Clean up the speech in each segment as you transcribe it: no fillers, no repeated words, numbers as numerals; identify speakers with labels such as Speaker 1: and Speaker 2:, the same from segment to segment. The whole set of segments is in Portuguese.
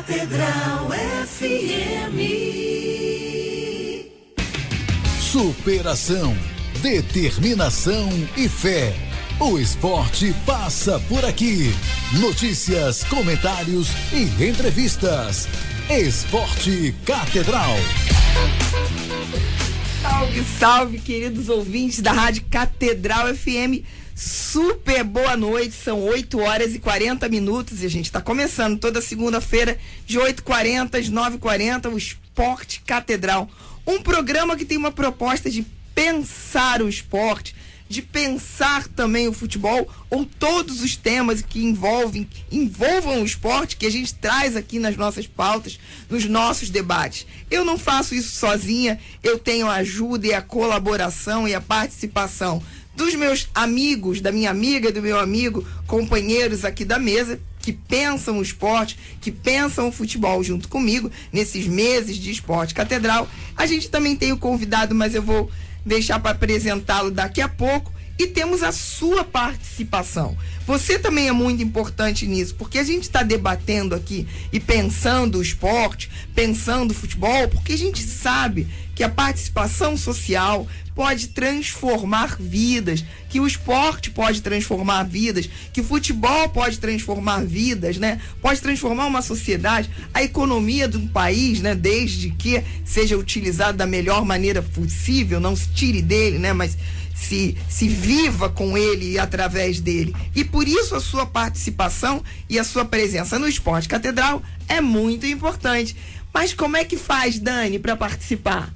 Speaker 1: Catedral FM.
Speaker 2: Superação, determinação e fé. O esporte passa por aqui. Notícias, comentários e entrevistas. Esporte Catedral.
Speaker 3: Salve, salve, queridos ouvintes da Rádio Catedral FM. Super boa noite, são 8h40 e a gente está começando toda segunda-feira de 8h40 às 9h40 o Esporte Catedral. Um programa que tem uma proposta de pensar o esporte, de pensar também o futebol, ou todos os temas que envolvam o esporte que a gente traz aqui nas nossas pautas, nos nossos debates. Eu não faço isso sozinha, eu tenho a ajuda e a colaboração e a participação dos meus amigos, da minha amiga e do meu amigo, companheiros aqui da mesa, que pensam o esporte, que pensam o futebol junto comigo, nesses meses de Esporte Catedral. A gente também tem o convidado, mas eu vou deixar para apresentá-lo daqui a pouco. E temos a sua participação. Você também é muito importante nisso, porque a gente está debatendo aqui e pensando o esporte, pensando o futebol, porque a gente sabe que a participação social pode transformar vidas, que o esporte pode transformar vidas, que o futebol pode transformar vidas, né? Pode transformar uma sociedade, a economia de um país, né? Desde que seja utilizado da melhor maneira possível, não se tire dele, né? Mas se viva com ele e através dele. E por isso a sua participação e a sua presença no Esporte Catedral é muito importante. Mas como é que faz, Dani, para participar?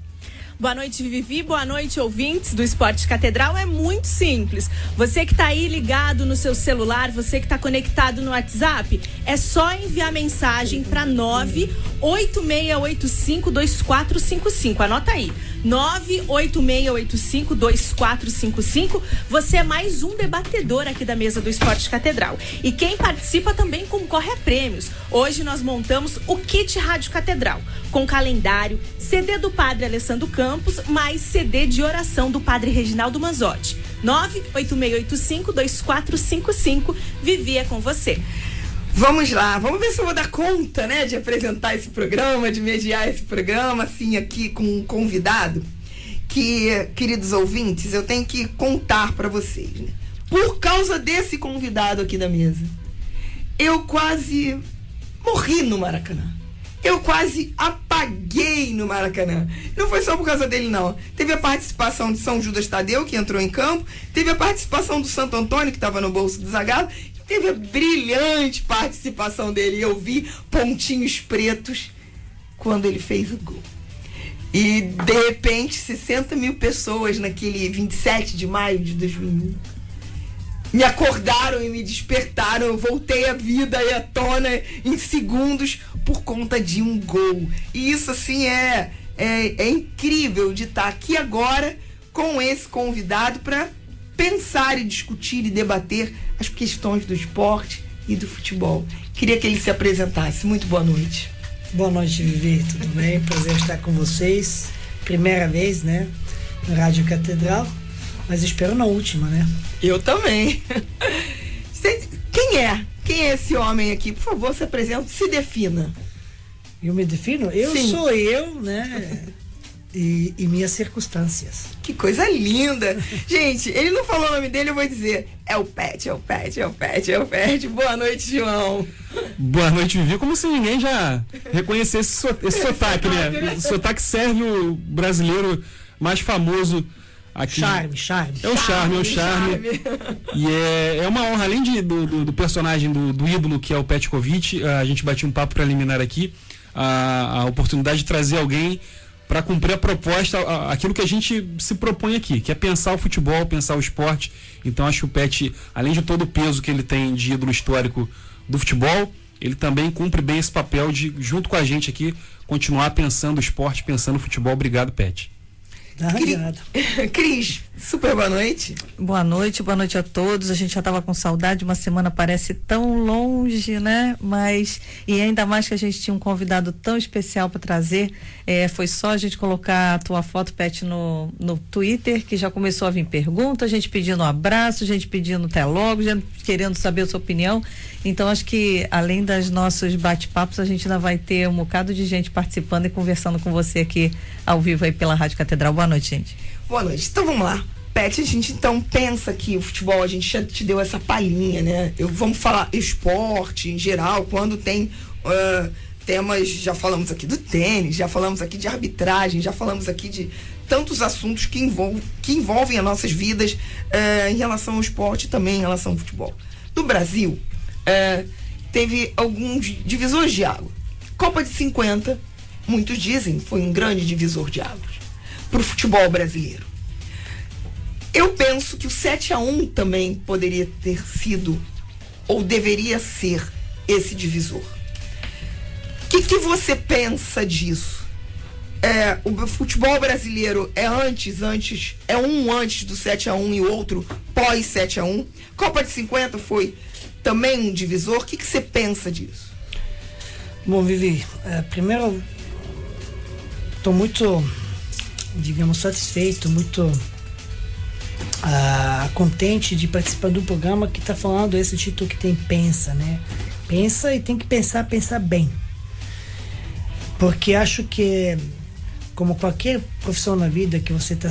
Speaker 4: Boa noite, Vivi. Boa noite, ouvintes do Esporte Catedral. É muito simples. Você que está aí ligado no seu celular, você que está conectado no WhatsApp, é só enviar mensagem para 986852455. Anota aí. 986852455. Você é mais um debatedor aqui da mesa do Esporte Catedral. E quem participa também concorre a prêmios. Hoje nós montamos o Kit Rádio Catedral, com calendário, CD do Padre Alessandro Campos, mais CD de oração do Padre Reginaldo Manzotti. 986852455. Vivi é com você.
Speaker 3: Vamos lá, vamos ver se eu vou dar conta, né, de apresentar esse programa, de mediar esse programa, assim, aqui com um convidado que, queridos ouvintes, eu tenho que contar para vocês, né? Por causa desse convidado aqui da mesa, eu quase morri no Maracanã. Eu quase apaguei no Maracanã. Não foi só por causa dele, não. Teve a participação de São Judas Tadeu, que entrou em campo. Teve a participação do Santo Antônio, que estava no bolso do Zagallo. Teve a brilhante participação dele. Eu vi pontinhos pretos quando ele fez o gol. E, de repente, 60 mil pessoas naquele 27 de maio de 2001 me acordaram e me despertaram. Eu voltei à vida e à tona em segundos por conta de um gol. E isso, assim, é incrível de estar aqui agora com esse convidado para pensar e discutir e debater as questões do esporte e do futebol. Queria que ele se apresentasse. Muito boa noite.
Speaker 5: Boa noite, Vivi. Tudo bem? Prazer estar com vocês. Primeira vez, né? Na Rádio Catedral. Mas espero na última, né?
Speaker 3: Eu também. Quem é? Quem é esse homem aqui? Por favor, se apresente, se defina.
Speaker 5: Eu me defino?
Speaker 3: Sim.
Speaker 5: Sou eu, né? E minhas circunstâncias.
Speaker 3: Que coisa linda. Gente, ele não falou o nome dele, eu vou dizer. É o Pet. Boa noite, João.
Speaker 6: Boa noite, Vivi. Como se ninguém já reconhecesse esse sotaque, né? O sotaque sérvio brasileiro mais famoso aqui.
Speaker 5: Charme.
Speaker 6: É um charme. E é uma honra, além do personagem do ídolo, que é o Petkovic, a gente bateu um papo preliminar aqui, a oportunidade de trazer alguém para cumprir a proposta, aquilo que a gente se propõe aqui, que é pensar o futebol, pensar o esporte. Então acho que o Pet, além de todo o peso que ele tem de ídolo histórico do futebol, ele também cumpre bem esse papel de, junto com a gente aqui, continuar pensando o esporte, pensando o futebol. Obrigado, Pet.
Speaker 3: Cris, super boa noite.
Speaker 7: Boa noite a todos. A gente já estava com saudade, uma semana parece tão longe, né? E ainda mais que a gente tinha um convidado tão especial para trazer. Foi só a gente colocar a tua foto, Pet, no Twitter, que já começou a vir pergunta, gente pedindo um abraço, gente pedindo até logo, gente querendo saber a sua opinião. Então, acho que além dos nossos bate-papos, a gente ainda vai ter um bocado de gente participando e conversando com você aqui ao vivo aí pela Rádio Catedral. Boa noite, gente.
Speaker 3: Boa noite. Então, vamos lá. Pet, a gente então pensa que o futebol, a gente já te deu essa palhinha, né? Vamos falar esporte em geral, quando tem temas, já falamos aqui do tênis, já falamos aqui de arbitragem, já falamos aqui de tantos assuntos que envolvem as nossas vidas em relação ao esporte e também em relação ao futebol. No Brasil, teve alguns divisores de água. Copa de 50, muitos dizem, foi um grande divisor de águas para o futebol brasileiro. Eu penso que o 7-1 também poderia ter sido, ou deveria ser, esse divisor. O que você pensa disso? O futebol brasileiro é antes do 7-1 e o outro pós 7-1. Copa de 50 foi também um divisor. O que você pensa disso?
Speaker 5: Bom, Vivi, primeiro estou muito, digamos, satisfeito, muito contente de participar do programa que está falando esse título que tem pensa, né? Pensa e tem que pensar bem. Porque acho que, como qualquer profissão na vida que você está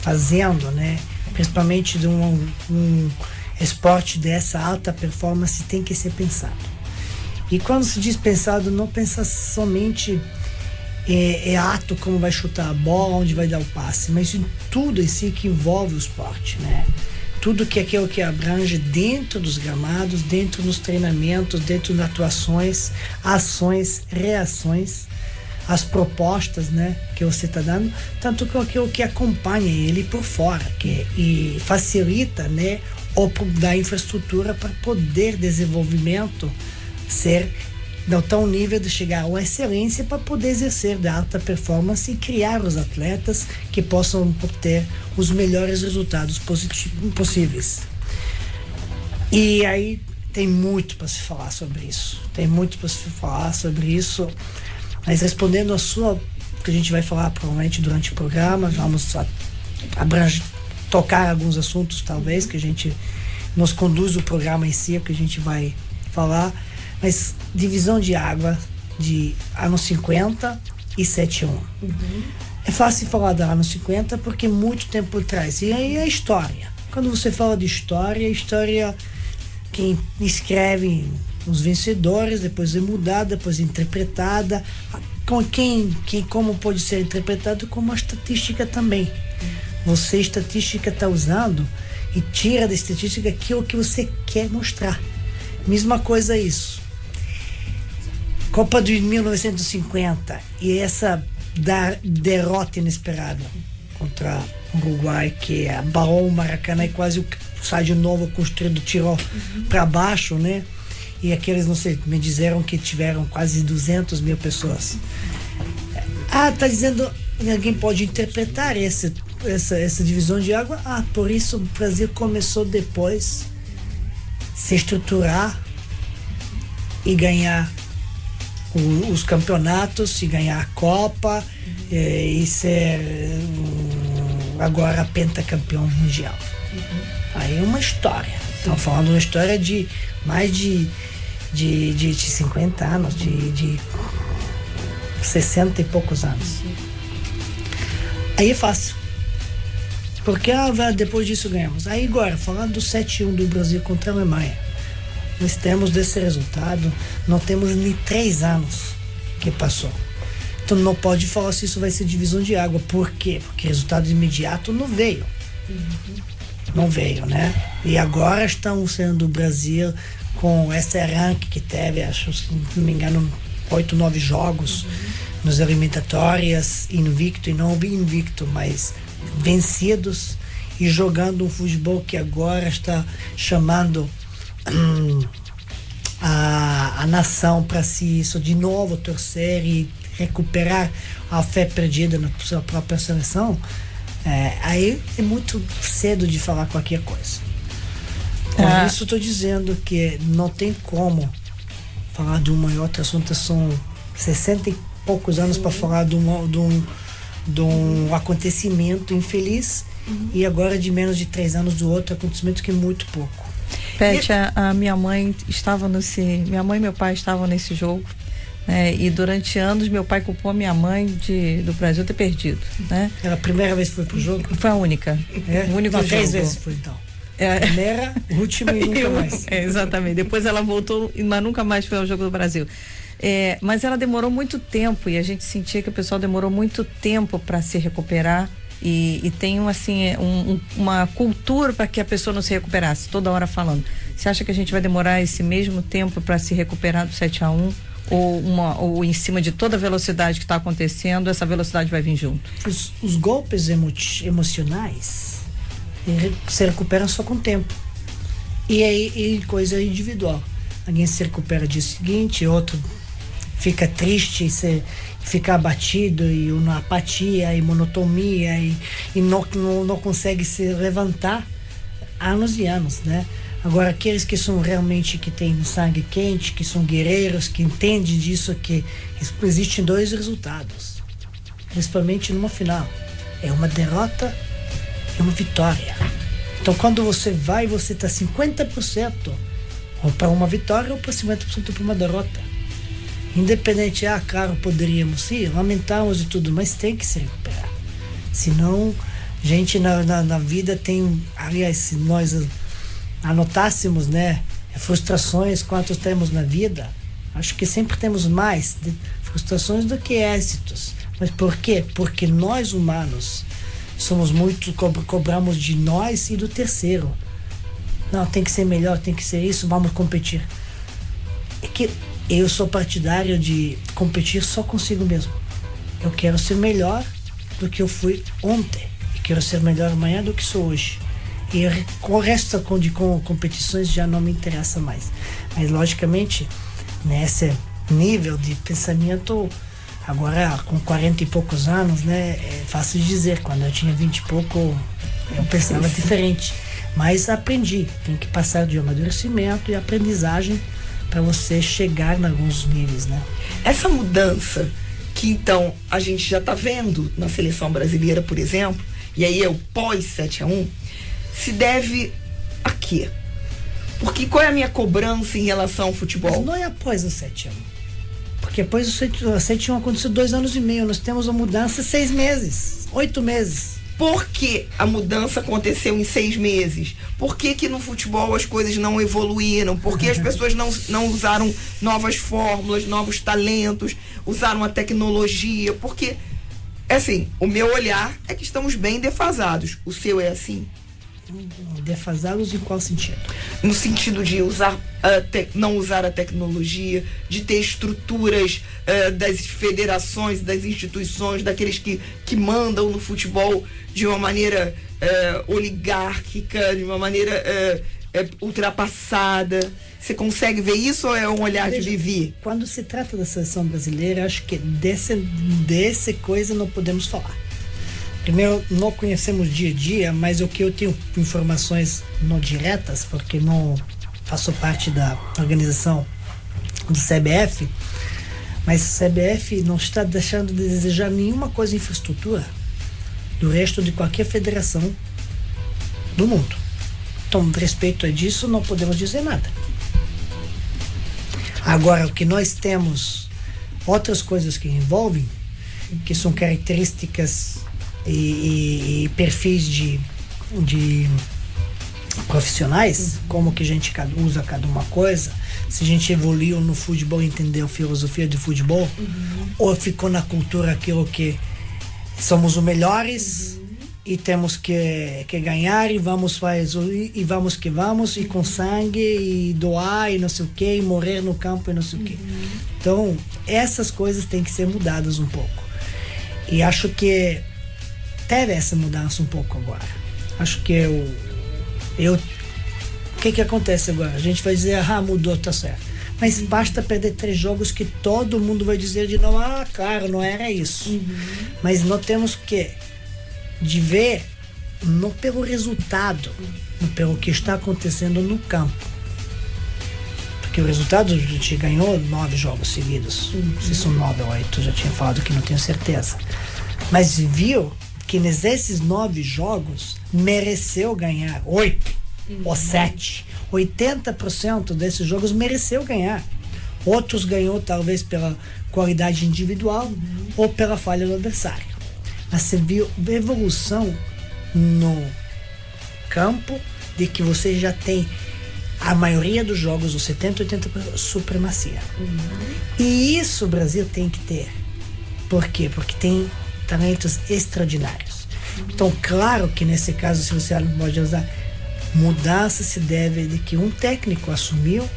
Speaker 5: fazendo, né? Principalmente de um esporte dessa alta performance, tem que ser pensado. E quando se diz pensado, não pensa somente ato, como vai chutar a bola, onde vai dar o passe, mas em tudo em si que envolve o esporte, né? Tudo que é aquilo que abrange dentro dos gramados, dentro dos treinamentos, dentro das atuações, ações, reações, as propostas, né, que você está dando, tanto que aquilo que acompanha ele por fora, e facilita, né, ou da infraestrutura para poder desenvolvimento ser não tão nível de chegar a uma excelência para poder exercer da alta performance e criar os atletas que possam obter os melhores resultados possíveis. E aí tem muito para se falar sobre isso. Mas respondendo a sua, que a gente vai falar provavelmente durante o programa, vamos tocar alguns assuntos talvez que a gente nos conduz o programa em si, que a gente vai falar. Mas divisão de água de anos 50 e 7-1. É fácil falar da anos 50 porque muito tempo por trás. E aí a história. Quando você fala de história, a história, quem escreve os vencedores, depois é mudada, depois é interpretada. Como pode ser interpretado? Como a estatística também. Você, estatística, está usando e tira da estatística aquilo que você quer mostrar. Mesma coisa isso. Copa de 1950 e essa derrota inesperada contra o Uruguai, que abalou o Maracanã e quase o estádio novo construído tirou para baixo, né? E aqueles, não sei, me disseram que tiveram quase 200 mil pessoas. Tá dizendo, alguém pode interpretar essa divisão de água? Por isso o Brasil começou depois se estruturar e ganhar os campeonatos, e ganhar a Copa e ser agora pentacampeão mundial. Aí é uma história. Estamos falando de uma história de mais de 50 anos, de 60 e poucos anos. Aí é fácil. Porque depois disso ganhamos. Aí agora, falando do 7-1 do Brasil contra a Alemanha, nós temos desse resultado, não temos nem 3 anos que passou. Então não pode falar se isso vai ser divisão de água. Por quê? Porque resultado imediato não veio. Não veio, né? E agora estão sendo o Brasil com esse arranque que teve, acho, se não me engano, 8, 9 jogos nas eliminatórias, invicto e não invicto, mas vencidos e jogando um futebol que agora está chamando a nação para si, isso de novo torcer e recuperar a fé perdida na sua própria seleção, aí é muito cedo de falar qualquer coisa. Com isso estou dizendo que não tem como falar de uma e outra assunto. São 60 e poucos anos para falar de um acontecimento infeliz, e agora de menos de 3 anos do outro acontecimento, que é muito pouco.
Speaker 7: Pet, a minha mãe estava minha mãe e meu pai estavam nesse jogo, né? E durante anos meu pai culpou a minha mãe do Brasil ter perdido, né?
Speaker 5: Era a primeira vez que foi pro jogo?
Speaker 7: Foi a única. O único jogo.
Speaker 5: 3 vezes foi, então. Primeira, última e nunca mais.
Speaker 7: Exatamente. Depois ela voltou, mas nunca mais foi ao jogo do Brasil. Mas ela demorou muito tempo, e a gente sentia que o pessoal demorou muito tempo para se recuperar, e tem uma cultura para que a pessoa não se recuperasse, toda hora falando. Você acha que a gente vai demorar esse mesmo tempo para se recuperar do 7-1? Ou em cima de toda a velocidade que está acontecendo, essa velocidade vai vir junto?
Speaker 5: Os golpes emocionais se recuperam só com o tempo. E coisa individual. Alguém se recupera dia seguinte, outro fica triste, fica abatido, e uma apatia e monotonia, e não consegue se levantar anos e anos, né? Agora, aqueles que são realmente, que têm sangue quente, que são guerreiros, que entendem disso, que existem 2 resultados, principalmente numa final: é uma derrota e uma vitória. Então, quando você está 50% ou para uma vitória ou para 50% para uma derrota. Independente, claro, poderíamos ir, lamentamos e tudo, mas tem que se recuperar. Senão, gente na vida tem, aliás, se nós anotássemos, né, frustrações, quantos temos na vida, acho que sempre temos mais frustrações do que êxitos. Mas por quê? Porque nós humanos somos muito, cobramos de nós e do terceiro. Não, tem que ser melhor, tem que ser isso, vamos competir. É que eu sou partidário de competir só consigo mesmo. Eu quero ser melhor do que eu fui ontem, e quero ser melhor amanhã do que sou hoje. E o resto de competições já não me interessa mais. Mas, logicamente, nesse nível de pensamento, agora com 40 e poucos anos, né, é fácil de dizer. Quando eu tinha 20 e pouco, eu pensava diferente. Mas aprendi. Tem que passar de amadurecimento e aprendizagem para você chegar em alguns níveis, né?
Speaker 3: Essa mudança que, então, a gente já está vendo na seleção brasileira, por exemplo, e aí é o pós 7-1, se deve a quê? Porque qual é a minha cobrança em relação ao futebol?
Speaker 5: Mas não é após o 7-1. Porque após o 7-1 aconteceu 2 anos e meio. Nós temos uma mudança em 6 meses, 8 meses.
Speaker 3: Por que a mudança aconteceu em 6 meses? Por que no futebol as coisas não evoluíram? Por que as pessoas não usaram novas fórmulas, novos talentos, usaram a tecnologia? Porque, assim, o meu olhar é que estamos bem defasados. O seu é assim?
Speaker 5: Defasados em qual sentido?
Speaker 3: No sentido de não usar a tecnologia, de ter estruturas das federações, das instituições, daqueles que mandam no futebol de uma maneira oligárquica, de uma maneira ultrapassada. Você consegue ver isso, ou é um olhar de Vivi?
Speaker 5: Quando se trata da seleção brasileira, acho que dessa coisa não podemos falar. Primeiro, não conhecemos dia a dia, mas o que eu tenho informações não diretas, porque não faço parte da organização do CBF, mas o CBF não está deixando de desejar nenhuma coisa em infraestrutura do resto de qualquer federação do mundo. Então, respeito a disso, não podemos dizer nada. Agora, o que nós temos, outras coisas que envolvem, que são características e perfis de profissionais, como que a gente usa cada uma coisa, se a gente evoluiu no futebol, entendeu a filosofia de futebol, ou ficou na cultura aquilo que somos os melhores e temos que ganhar e vamos e com sangue e doar e não sei o que, e morrer no campo e não sei o que. Então, essas coisas têm que ser mudadas um pouco. E acho que teve essa mudança um pouco agora. Acho que o que acontece agora? A gente vai dizer, mudou, tá certo. Mas basta perder 3 jogos que todo mundo vai dizer de novo, claro, não era isso. Mas nós temos que de ver não pelo resultado, não pelo que está acontecendo no campo. Porque o resultado, a gente ganhou 9 jogos seguidos. Se são 9 ou 8, já tinha falado que não tenho certeza. Mas viu que nesses 9 jogos mereceu ganhar 8 ou 7. 80% desses jogos mereceu ganhar. Outros ganhou talvez pela qualidade individual ou pela falha do adversário. Mas você viu evolução no campo de que você já tem a maioria dos jogos, os 70, 80% supremacia. E isso o Brasil tem que ter. Por quê? Porque tem talentos extraordinários. Então, claro que nesse caso, se você não pode usar, mudança se deve de que um técnico assumiu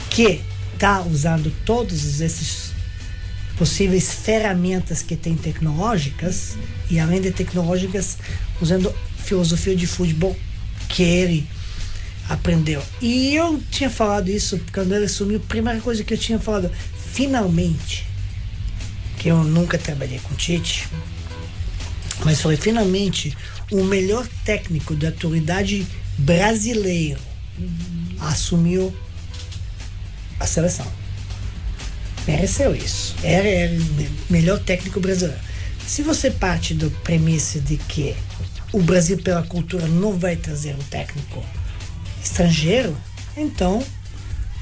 Speaker 5: que está usando todos esses possíveis ferramentas que tem tecnológicas e além de tecnológicas usando filosofia de futebol que ele aprendeu. E eu tinha falado isso quando ele assumiu, a primeira coisa que eu tinha falado, finalmente, que eu nunca trabalhei com Tite, mas falei, finalmente, o melhor técnico da atualidade brasileiro assumiu a seleção. Mereceu isso. Era o melhor técnico brasileiro. Se você parte da premissa de que o Brasil, pela cultura, não vai trazer um técnico estrangeiro, então,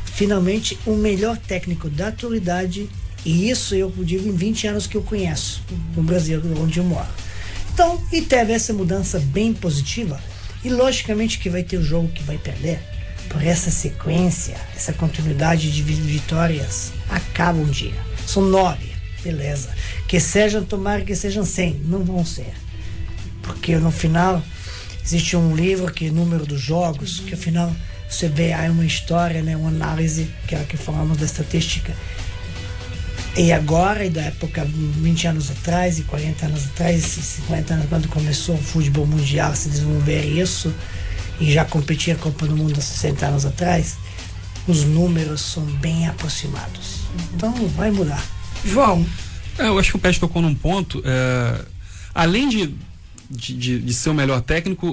Speaker 5: finalmente, o melhor técnico da atualidade, e isso eu digo em 20 anos que eu conheço no Brasil, onde eu moro. Então, e teve essa mudança bem positiva, e logicamente que vai ter o jogo que vai perder, por essa sequência, essa continuidade de vitórias, acaba um dia. São 9, beleza. Que sejam, tomara que sejam 100, não vão ser. Porque no final, existe um livro que é número dos jogos, que afinal você vê aí uma história, né, uma análise, que é a que falamos da estatística. E agora, e da época 20 anos atrás, e 40 anos atrás, e 50 anos, quando começou o futebol mundial a se desenvolver isso, e já competia a Copa do Mundo há 60 anos atrás, os números são bem aproximados. Então vai mudar.
Speaker 3: João.
Speaker 6: Eu acho que o Pet tocou num ponto, além de ser o melhor técnico,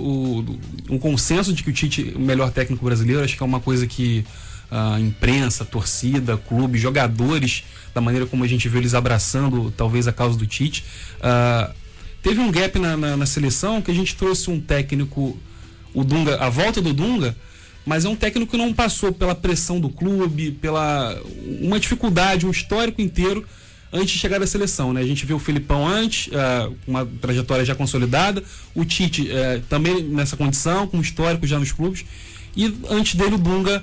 Speaker 6: um consenso de que o Tite é o melhor técnico brasileiro, acho que é uma coisa que a imprensa, a torcida, clube, jogadores, da maneira como a gente vê eles abraçando talvez a causa do Tite. Teve um gap na seleção que a gente trouxe um técnico, o Dunga, a volta do Dunga, mas é um técnico que não passou pela pressão do clube, pela uma dificuldade, um histórico inteiro antes de chegar à seleção, né? A gente viu o Filipão antes, uma trajetória já consolidada, o Tite também nessa condição, com histórico já nos clubes, e antes dele o Dunga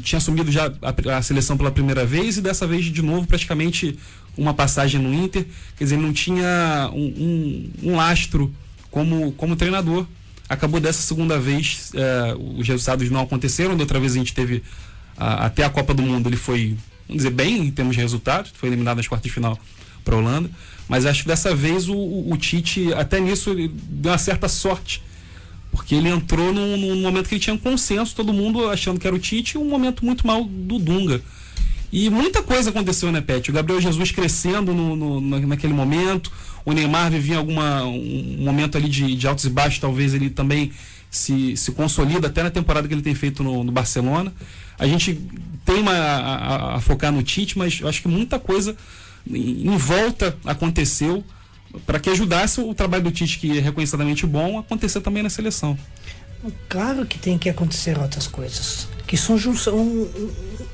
Speaker 6: tinha assumido já a seleção pela primeira vez e dessa vez de novo praticamente uma passagem no Inter, quer dizer, ele não tinha um lastro como treinador. Acabou dessa segunda vez, os resultados não aconteceram, da outra vez a gente teve até a Copa do Mundo, ele foi, vamos dizer, bem em termos de resultados, foi eliminado nas quartas de final para a Holanda, mas acho que dessa vez o Tite, até nisso, ele deu uma certa sorte, porque ele entrou num momento que ele tinha um consenso, todo mundo achando que era o Tite, e um momento muito mal do Dunga. E muita coisa aconteceu, né, Pet? O Gabriel Jesus crescendo naquele momento, o Neymar vivia um momento ali de altos e baixos, talvez ele também se consolida até na temporada que ele tem feito no Barcelona. A gente tem a focar no Tite, mas eu acho que muita coisa em volta aconteceu para que ajudasse o trabalho do Tite, que é reconhecidamente bom, a acontecer também na seleção.
Speaker 5: Claro que tem que acontecer outras coisas, que são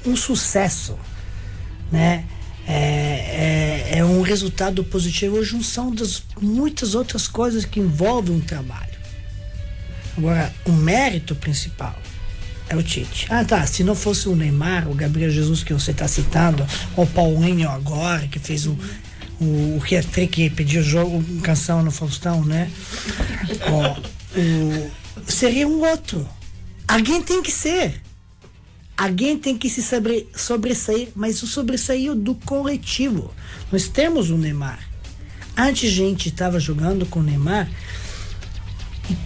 Speaker 5: um sucesso, né? É um resultado positivo, a junção das muitas outras coisas que envolvem um trabalho. Agora, o mérito principal é o Tite. Se não fosse o Neymar, o Gabriel Jesus que você está citando, ou o Paulinho agora, que fez o que pediu jogo, canção no Faustão, né? Seria um outro. Alguém tem que ser. Alguém tem que se sobressair, mas o sobressair do coletivo. Nós temos o Neymar. Antes a gente estava jogando com o Neymar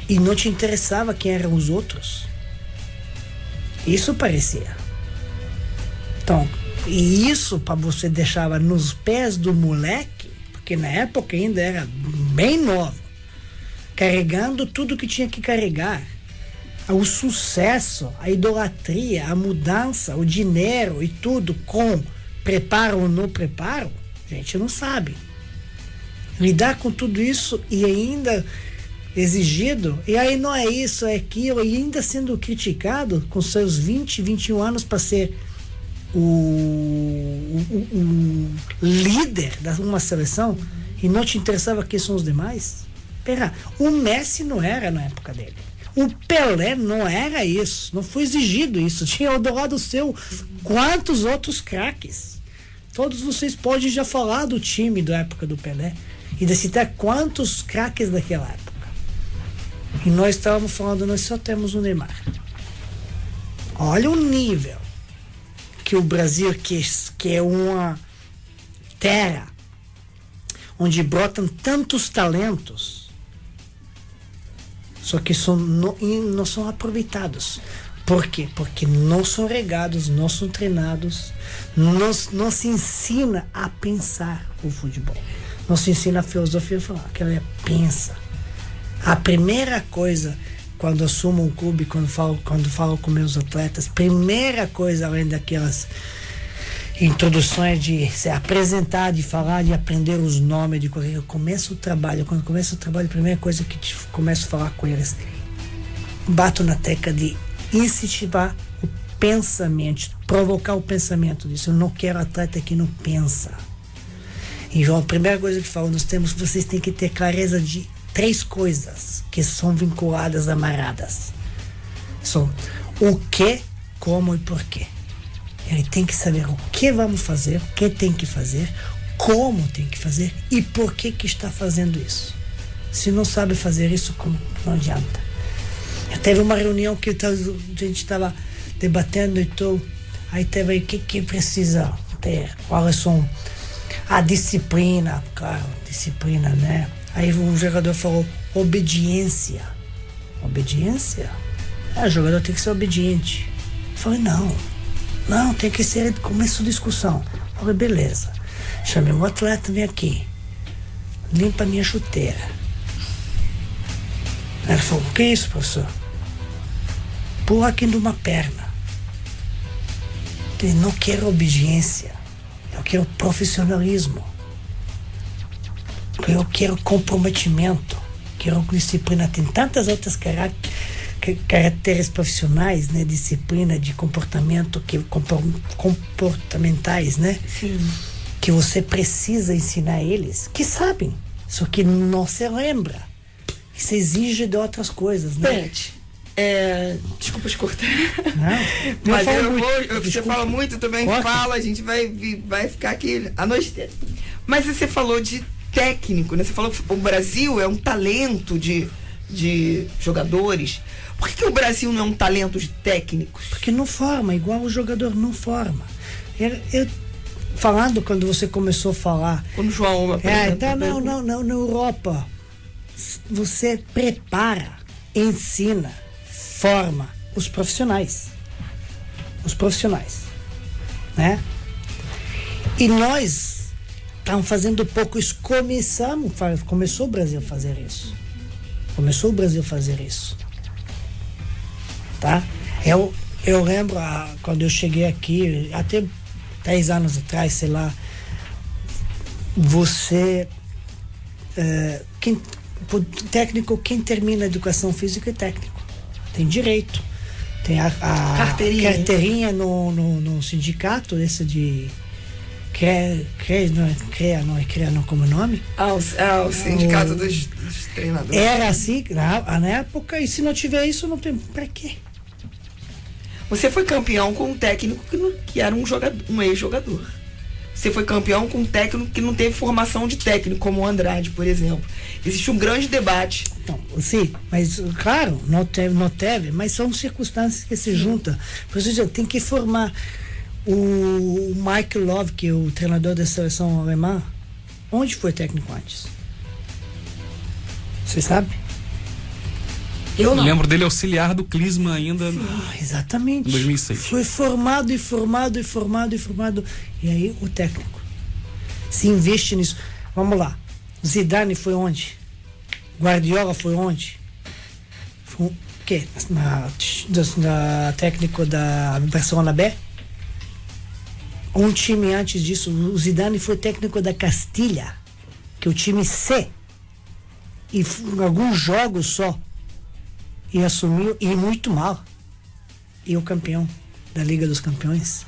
Speaker 5: e não te interessava quem eram os outros. Isso parecia. Então, e isso para você deixava nos pés do moleque, porque na época ainda era bem novo, carregando tudo que tinha que carregar. O sucesso, a idolatria, a mudança, o dinheiro e tudo com preparo ou não preparo, a gente não sabe. Lidar com tudo isso e ainda exigido, e aí não é isso, é aquilo, e ainda sendo criticado com seus 20, 21 anos para ser o líder de uma seleção, e não te interessava quem são os demais? Pera, o Messi não era na época dele. O Pelé não era isso, não foi exigido isso. Tinha do lado seu quantos outros craques. Todos vocês podem já falar do time da época do Pelé e de citar quantos craques daquela época. E nós estávamos falando, nós só temos o Neymar. Olha o nível que o Brasil, que é uma terra onde brotam tantos talentos, só que não são aproveitados. Por quê? Porque não são regados, não são treinados, não se ensina a pensar o futebol. Não se ensina a filosofia, que ela pensa. A primeira coisa, quando assumo um clube, quando falo com meus atletas, primeira coisa, além daquelas introduções de se apresentar, de falar, de aprender os nomes, de quando eu começo o trabalho, a primeira coisa que começo a falar com eles, bato na tecla de incentivar o pensamento, provocar o pensamento disso. Eu não quero atleta que não pensa. Então, a primeira coisa que falo, vocês têm que ter clareza de 3 coisas que são vinculadas, amarradas. São o que, como e porquê. Ele tem que saber o que vamos fazer, o que tem que fazer, como tem que fazer e por que está fazendo isso. Se não sabe fazer isso, não adianta. Teve uma reunião que a gente estava debatendo e aí teve aí o que precisa ter, quais são a disciplina, claro, disciplina, né? Aí um jogador falou obediência. Obediência? O jogador tem que ser obediente. Eu falei, não, tem que ser, começou a discussão. Eu falei, beleza. Chamei um atleta, vem aqui. Limpa a minha chuteira. Ela falou, o que é isso, professor? Pula aqui numa perna. Eu não quero obediência. Eu quero profissionalismo. Eu quero comprometimento. Quero disciplina. Tem tantas outras caracteres profissionais, né? Disciplina de comportamento, comportamentais, né?
Speaker 3: Sim.
Speaker 5: Que você precisa ensinar eles, que sabem, só que não se lembra. Isso exige de outras coisas, né?
Speaker 3: Beth, desculpa te cortar.
Speaker 5: Não,
Speaker 3: mas
Speaker 5: você
Speaker 3: você fala muito, também
Speaker 5: Corta.
Speaker 3: fala, a gente vai ficar aqui a noite inteira. Mas você falou de técnico, né? Você falou que o Brasil é um talento de jogadores. Por que o Brasil não é um talento de técnicos?
Speaker 5: Porque não forma, igual o jogador não forma. Eu falando quando você começou a falar.
Speaker 3: Quando o João
Speaker 5: Então, não, na Europa você prepara, ensina, forma os profissionais, né? E nós estamos fazendo pouco isso. Começou o Brasil a fazer isso. Tá? Eu lembro quando eu cheguei aqui, até 10 anos atrás, sei lá, você técnico, quem termina a educação física é técnico, tem direito, tem a carteirinha no sindicato, esse de não é como nome?
Speaker 3: O sindicato dos treinadores.
Speaker 5: Era assim na época, e se não tiver isso, não tem pra quê?
Speaker 3: Você foi campeão com um técnico que era um ex-jogador. Você foi campeão com um técnico que não teve formação de técnico, como o Andrade, por exemplo. Existe um grande debate.
Speaker 5: Então, sim, mas claro, não teve, mas são circunstâncias que se juntam. Por isso, tem que formar. O Mike Love, que é o treinador da seleção alemã, onde foi técnico antes? Você sabe? Eu não.
Speaker 6: lembro dele auxiliar do Klinsmann ainda
Speaker 5: Exatamente.
Speaker 6: em 2006.
Speaker 5: Foi formado. E aí o técnico se investe nisso. Vamos lá. Zidane foi onde? Guardiola foi onde? Foi o quê? Na técnico da Barcelona B? Um time antes disso, o Zidane foi técnico da Castilha, que é o time C. E em alguns jogos só. E assumiu, e muito mal. E o campeão da Liga dos Campeões.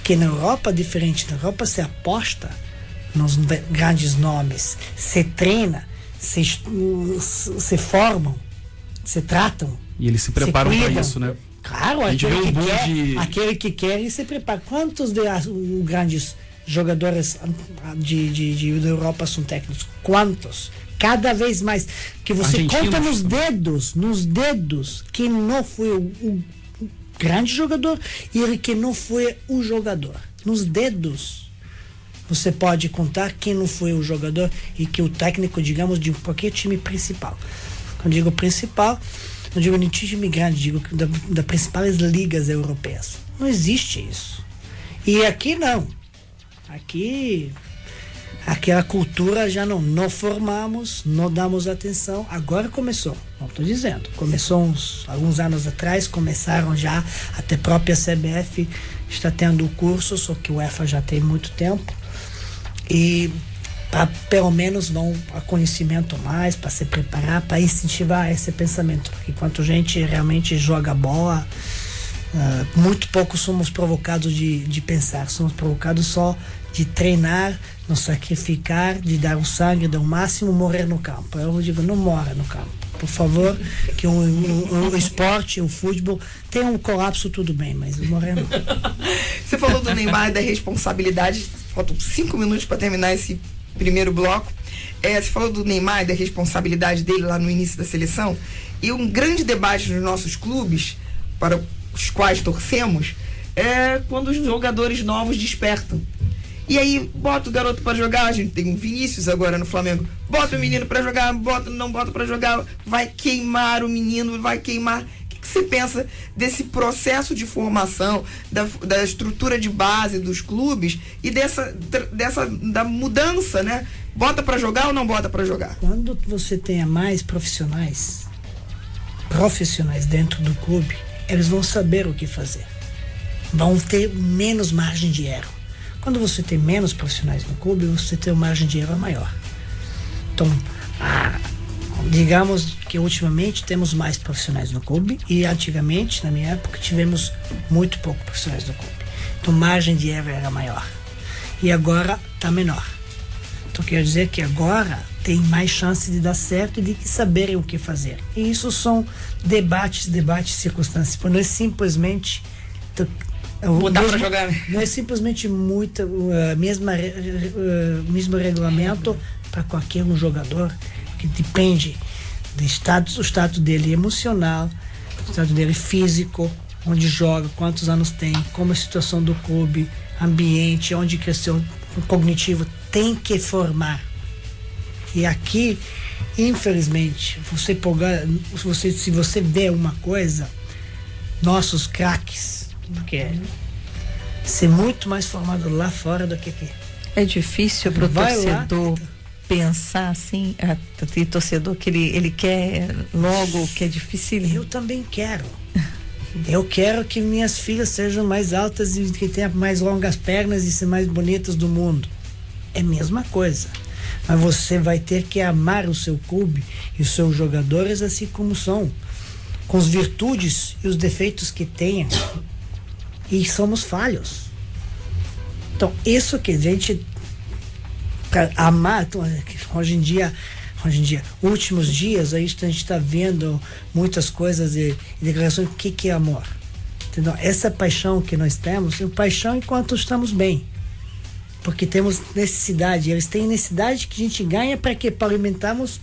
Speaker 5: Que na Europa é diferente. Na Europa você aposta nos grandes nomes. Você treina, você formam, você tratam.
Speaker 6: E eles se preparam para isso, né?
Speaker 5: Claro,
Speaker 6: A gente vê um boom de...
Speaker 5: aquele que quer e se prepara. Quantos grandes jogadores da Europa são técnicos? Quantos? Cada vez mais. Que você conta nos dedos, quem não foi o grande jogador e ele que não foi o jogador. Nos dedos. Você pode contar quem não foi o jogador e que o técnico, digamos, de qualquer time principal. Quando digo principal, não digo nem time grande, digo das principais ligas europeias. Não existe isso. E aqui não. Aqui, aquela cultura já não formamos, não damos atenção. Agora começou, não estou dizendo. Começou alguns anos atrás, começaram já, até própria CBF está tendo o curso, só que o UEFA já tem muito tempo. E pelo menos vão a conhecimento mais, para se preparar, para incentivar esse pensamento, porque enquanto a gente realmente joga bola, muito pouco somos provocados de pensar, somos provocados só de treinar, nos sacrificar, de dar o sangue, dar o máximo, morrer no campo. Eu digo, não morra no campo, por favor, que o esporte, o futebol tem um colapso, tudo bem, mas morrer não.
Speaker 3: Você falou do Neymar e da responsabilidade, faltam 5 minutos para terminar esse primeiro bloco. Você falou do Neymar e da responsabilidade dele lá no início da seleção, e um grande debate nos nossos clubes, para os quais torcemos, é quando os jogadores novos despertam. E aí, bota o garoto para jogar, a gente tem um Vinícius agora no Flamengo, bota o menino para jogar, não bota para jogar, vai queimar o menino, vai queimar. O que você pensa desse processo de formação, da estrutura de base dos clubes e da mudança, né? Bota para jogar ou não bota para jogar?
Speaker 5: Quando você tenha mais profissionais dentro do clube, eles vão saber o que fazer. Vão ter menos margem de erro. Quando você tem menos profissionais no clube, você tem uma margem de erro maior. Então, digamos que ultimamente temos mais profissionais no clube e antigamente, na minha época, tivemos muito pouco profissionais no clube. Então, margem de erro era maior. E agora está menor. Então, quer dizer que agora tem mais chance de dar certo e de saberem o que fazer. E isso são debates, circunstâncias. Não é simplesmente...
Speaker 3: botar para jogar.
Speaker 5: Não é simplesmente mesmo regulamento para qualquer um jogador, que depende do status dele emocional, do status dele físico, onde joga, quantos anos tem, como é a situação do clube, ambiente, onde cresceu, o cognitivo, tem que formar. E aqui, infelizmente, se você vê uma coisa, nossos craques, porque ser muito mais formado lá fora do que aqui.
Speaker 7: É difícil para o torcedor pensar assim, tem torcedor que ele quer logo, que é difícil.
Speaker 5: Eu também quero. Eu quero que minhas filhas sejam mais altas e que tenham mais longas pernas e ser mais bonitas do mundo. É a mesma coisa. Mas você vai ter que amar o seu clube e os seus jogadores assim como são, com as virtudes e os defeitos que tenham. E somos falhos. Então, isso que a gente, para amar, hoje em dia, últimos dias, a gente está vendo muitas coisas e declarações. O que é amor? Entendeu? Essa paixão que nós temos é paixão enquanto estamos bem. Porque temos necessidade. Eles têm necessidade que a gente ganha para que? Para alimentarmos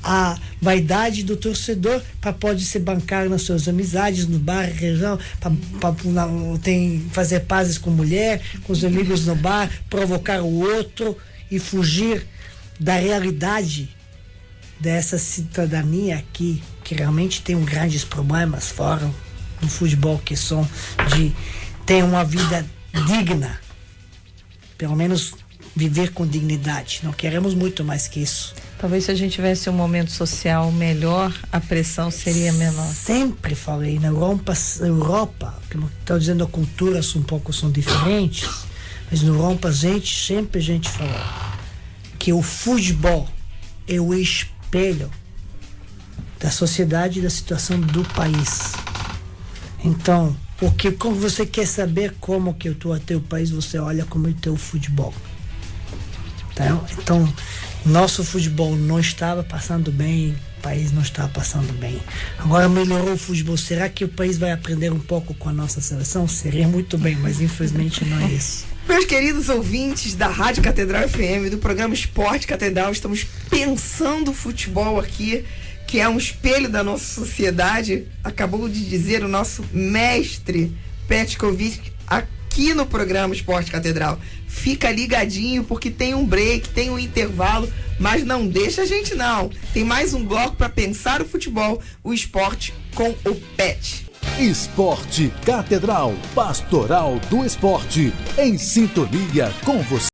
Speaker 5: a vaidade do torcedor, para pode se bancar nas suas amizades, no bar, região, para fazer pazes com mulher, com os amigos no bar, provocar o outro e fugir da realidade dessa cidadania aqui, que realmente tem grandes problemas fora do futebol, que são de ter uma vida digna, pelo menos viver com dignidade. Não queremos muito mais que isso.
Speaker 7: Talvez se a gente tivesse um momento social melhor, a pressão seria menor.
Speaker 5: Sempre falei, na Europa, que não estou dizendo, a culturas um pouco são diferentes, mas na Europa sempre a gente falou que o futebol é o espelho da sociedade e da situação do país. Então, porque como você quer saber como que o teu país, você olha como é o teu futebol. Tá? Então, nosso futebol não estava passando bem, o país não estava passando bem. Agora melhorou o futebol. Será que o país vai aprender um pouco com a nossa seleção? Seria muito bem, mas infelizmente não é isso.
Speaker 3: Meus queridos ouvintes da Rádio Catedral FM, do programa Esporte Catedral, estamos pensando o futebol aqui, que é um espelho da nossa sociedade. Acabou de dizer o nosso mestre Petkovic aqui no programa Esporte Catedral. Fica ligadinho, porque tem um break, tem um intervalo, mas não deixa a gente não. Tem mais um bloco para pensar o futebol, o esporte com o Pet.
Speaker 2: Esporte Catedral, pastoral do esporte, em sintonia com você.